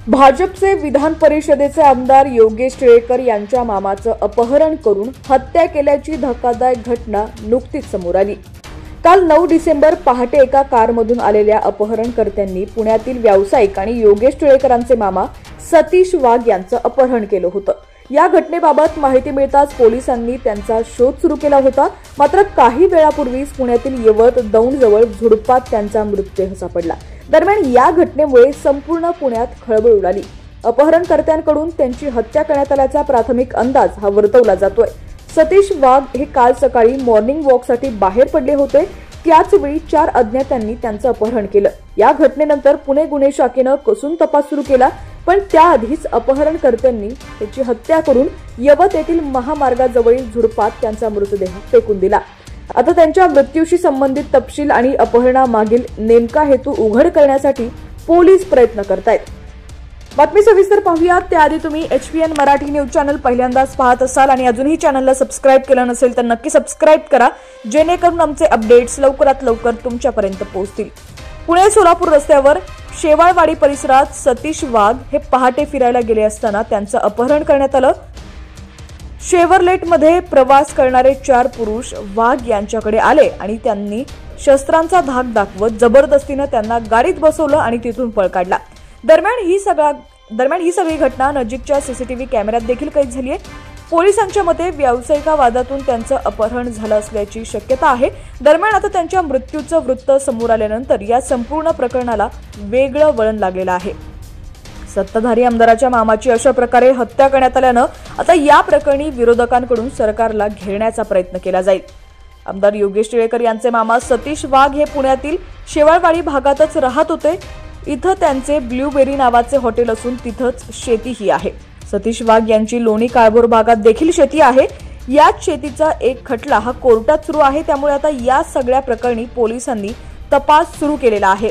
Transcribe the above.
भाजपचे विधान परिषदेचे आमदार योगेश टिळेकर यांच्या मामाचं अपहरण करून हत्या केल्याची धक्कादायक घटना नुकतीच समोर आली। काल 9 डिसेंबर पहाटे एका कारमधून आलेल्या अपहरणकर्त्यांनी पुण्यातील व्यावसायिक आणि योगेश टिळेकरांचे मामा सतीश वाघ यांचं अपहरण केलं होतं। या घटनेबाबत माहिती मिळताच पोलिसांनी त्यांचा शोध सुरू केला होता। मात्र काही वेळापूर्वीच पुण्यातील यवत दौंडजवळ झुडपात त्यांचा मृतदेह सापडला। दरम्यान या घटनेमुळे संपूर्ण पुण्यात खळबळ उडाली। अपहरणकर्त्यांकडून त्यांची हत्या करण्यात आल्याचा प्राथमिक अंदाज हा वर्तवला जातोय। सतीश वाघ हे काल सकाळी मॉर्निंग वॉकसाठी बाहेर पडले होते। त्याच वेळी 4 अज्ञातांनी त्यांचं अपहरण केलं। या घटनेनंतर पुणे गुन्हे शाखेनं कसून तपास सुरू केला, पण त्याआधीच अपहरणकर्त्यांनी त्याची हत्या करून यवत येथील महामार्गाजवळील झुडपात त्यांचा मृतदेह फेकून दिला। आता त्यांच्या मृत्यूशी संबंधित तपशील आणि अपहरणामागील नेमका हेतू उघड करण्यासाठी पोलीस प्रयत्न करतायत। बातमी सविस्तर पाहूया त्याआधी तुम्ही HPN मराठी न्यूज चॅनल पहिल्यांदाच पाहत असाल आणि अजूनही चॅनलला सबस्क्राइब केलं नसेल तर नक्की सबस्क्राइब करा, जेणेकरून आमचे अपडेट्स लवकरात लवकर तुमच्यापर्यंत पोहोचतील। पुणे सोलापूर रस्त्यावर शेवाळवाडी परिसरात सतीश वाघ हे पहाटे फिरायला गेले असताना त्यांचं अपहरण करण्यात आलं। शेव्हरलेटमध्ये प्रवास करणारे 4 पुरुष वाघ यांच्याकडे आले आणि त्यांनी शस्त्रांचा धाक दाखवत जबरदस्तीने त्यांना गाडीत बसवलं आणि तिथून पळ काढला। दरम्यान ही सगळी घटना नजीकच्या CCTV कॅमेऱ्यात देखील कैद झाली आहे। पोलिसांच्या मते व्यावसायिकावादातून त्यांचं अपहरण झालं असल्याची शक्यता आहे। दरम्यान आता त्यांच्या मृत्यूचं वृत्त समोर आल्यानंतर या संपूर्ण प्रकरणाला वेगळं वळण लागलेलं आहे। सत्ताधारी आमदाराच्या मामाची अशा प्रकारे हत्या करण्यात आल्यानं आता या प्रकरणी विरोधकांकडून सरकारला घेरण्याचा प्रयत्न केला जाईल। आमदार योगेश टिळेकर यांचे मामा सतीश वाघ हे पुण्यातील शेवाळवाडी भागातच राहत होते। इथं त्यांचे ब्लूबेरी नावाचे हॉटेल असून तिथंच शेतीही आहे। सतीश वाघ यांची लोणी काळभोर भागात देखील शेती आहे। याच शेतीचा एक खटला हा कोर्टात सुरू आहे। त्यामुळे आता या सगळ्या प्रकरणी पोलिसांनी तपास सुरू केलेला आहे।